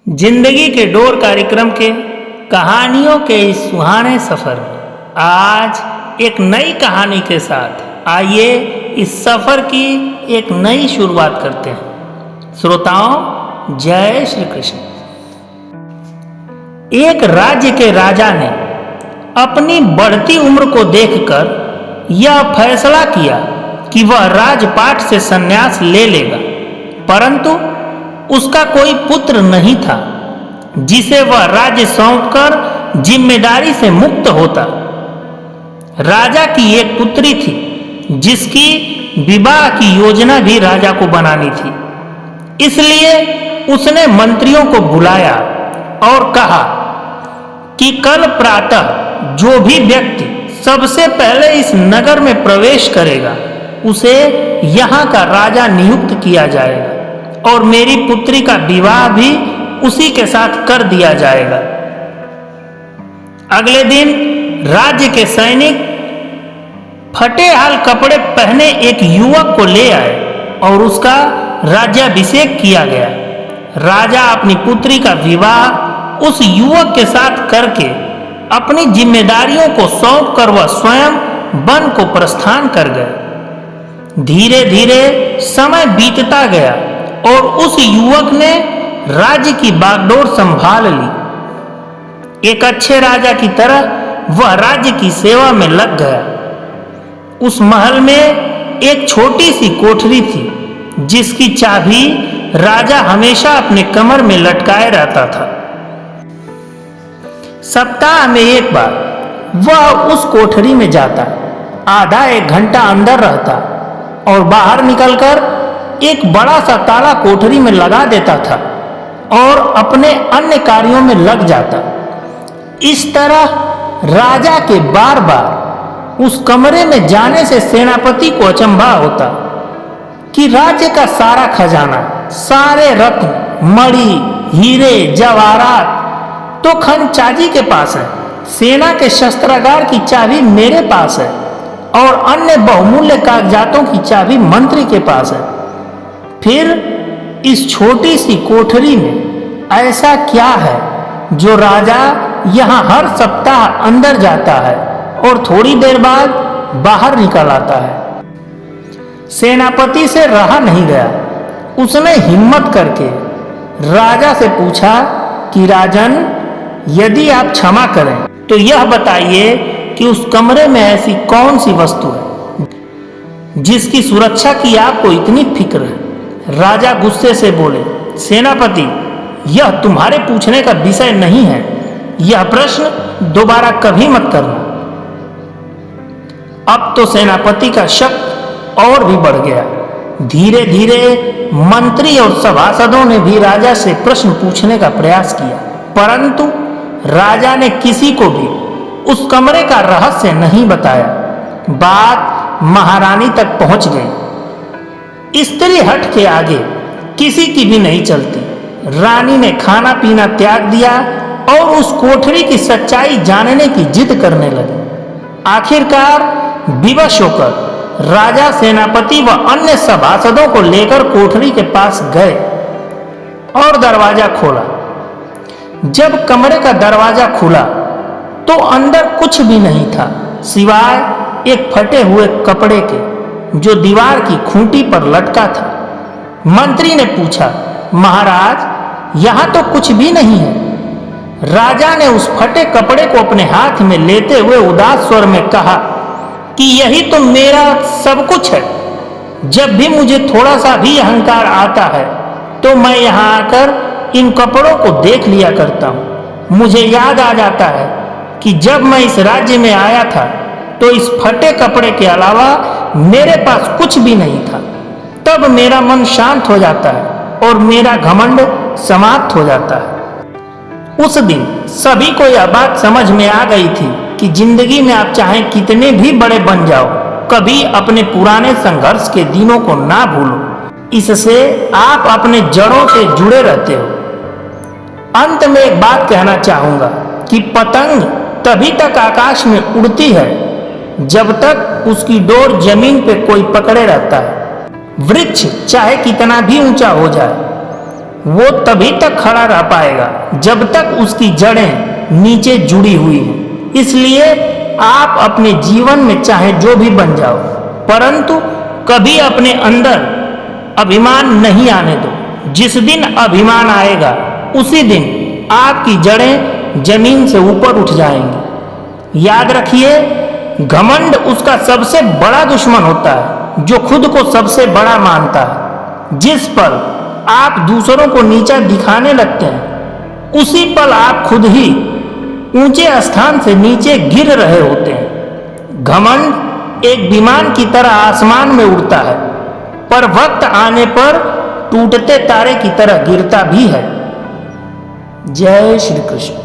जिंदगी के डोर कार्यक्रम के कहानियों के इस सुहाने सफर में आज एक नई कहानी के साथ आइए इस सफर की एक नई शुरुआत करते हैं। श्रोताओं, जय श्री कृष्ण। एक राज्य के राजा ने अपनी बढ़ती उम्र को देखकर यह फैसला किया कि वह राजपाट से संन्यास ले लेगा, परंतु उसका कोई पुत्र नहीं था जिसे वह राज्य सौंपकर जिम्मेदारी से मुक्त होता। राजा की एक पुत्री थी जिसकी विवाह की योजना भी राजा को बनानी थी। इसलिए उसने मंत्रियों को बुलाया और कहा कि कल प्रातः जो भी व्यक्ति सबसे पहले इस नगर में प्रवेश करेगा उसे यहाँ का राजा नियुक्त किया जाएगा और मेरी पुत्री का विवाह भी उसी के साथ कर दिया जाएगा। अगले दिन राज्य के सैनिक फटे हाल कपड़े पहने एक युवक को ले आए और उसका राज्याभिषेक किया गया। राजा अपनी पुत्री का विवाह उस युवक के साथ करके अपनी जिम्मेदारियों को सौंप कर वह स्वयं वन को प्रस्थान कर गए। धीरे धीरे समय बीतता गया और उस युवक ने राज्य की बागडोर संभाल ली। एक अच्छे राजा की तरह वह राज्य की सेवा में लग गया। उस महल में एक छोटी सी कोठरी थी जिसकी चाबी राजा हमेशा अपने कमर में लटकाए रहता था। सप्ताह में एक बार वह उस कोठरी में जाता, आधा एक घंटा अंदर रहता और बाहर निकलकर एक बड़ा सा ताला कोठरी में लगा देता था और अपने अन्य कार्यों में लग जाता। इस तरह राजा के बार बार उस कमरे में जाने से सेनापति को अचंभा होता कि राज्य का सारा खजाना, सारे रत्न, मणि, हीरे, जवाहरात तो खनचाजी के पास है, सेना के शस्त्रागार की चाबी मेरे पास है और अन्य बहुमूल्य कागजातों की चाबी मंत्री के पास है। फिर इस छोटी सी कोठरी में ऐसा क्या है जो राजा यहाँ हर सप्ताह अंदर जाता है और थोड़ी देर बाद बाहर निकल आता है। सेनापति से रहा नहीं गया। उसने हिम्मत करके राजा से पूछा कि राजन, यदि आप क्षमा करें तो यह बताइए कि उस कमरे में ऐसी कौन सी वस्तु है जिसकी सुरक्षा की आपको इतनी फिक्र है। राजा गुस्से से बोले, सेनापति, यह तुम्हारे पूछने का विषय नहीं है, यह प्रश्न दोबारा कभी मत करना। अब तो सेनापति का शक और भी बढ़ गया। धीरे धीरे मंत्री और सभासदों ने भी राजा से प्रश्न पूछने का प्रयास किया, परंतु राजा ने किसी को भी उस कमरे का रहस्य नहीं बताया। बात महारानी तक पहुंच गई। स्त्री हट के आगे किसी की भी नहीं चलती। रानी ने खाना पीना त्याग दिया और उस कोठरी की सच्चाई जानने की जिद करने लगी। आखिरकार विवश होकर राजा, सेनापति व अन्य सभासदों को लेकर कोठरी के पास गए और दरवाजा खोला। जब कमरे का दरवाजा खुला तो अंदर कुछ भी नहीं था सिवाय एक फटे हुए कपड़े के जो दीवार की खूंटी पर लटका था। मंत्री ने पूछा, महाराज, यहाँ तो कुछ भी नहीं है। राजा ने उस फटे कपड़े को अपने हाथ में लेते हुए उदास स्वर में कहा कि यही तो मेरा सब कुछ है। जब भी मुझे थोड़ा सा भी अहंकार आता है तो मैं यहाँ आकर इन कपड़ों को देख लिया करता हूँ। मुझे याद आ जाता है कि जब मैं इस राज्य में आया था तो इस फटे कपड़े के अलावा मेरे पास कुछ भी नहीं था। तब मेरा मन शांत हो जाता है और मेरा घमंड समाप्त हो जाता है। उस दिन सभी को यह बात समझ में आ गई थी कि जिंदगी में आप चाहे कितने भी बड़े बन जाओ, कभी अपने पुराने संघर्ष के दिनों को ना भूलो। इससे आप अपने जड़ों से जुड़े रहते हो। अंत में एक बात कहना चाहूंगा कि पतंग तभी तक आकाश में उड़ती है जब तक उसकी डोर जमीन पे कोई पकड़े रहता है। वृक्ष चाहे कितना भी ऊंचा हो जाए, वो तभी तक खड़ा रह पाएगा जब तक उसकी जड़ें नीचे जुड़ी हुई हैं। इसलिए आप अपने जीवन में चाहे जो भी बन जाओ, परंतु कभी अपने अंदर अभिमान नहीं आने दो। जिस दिन अभिमान आएगा उसी दिन आपकी जड़ें जमीन से ऊपर उठ जाएंगी। याद रखिए, घमंड उसका सबसे बड़ा दुश्मन होता है जो खुद को सबसे बड़ा मानता है। जिस पल आप दूसरों को नीचा दिखाने लगते हैं, उसी पल आप खुद ही ऊंचे स्थान से नीचे गिर रहे होते हैं। घमंड एक विमान की तरह आसमान में उड़ता है, पर वक्त आने पर टूटते तारे की तरह गिरता भी है। जय श्री कृष्ण।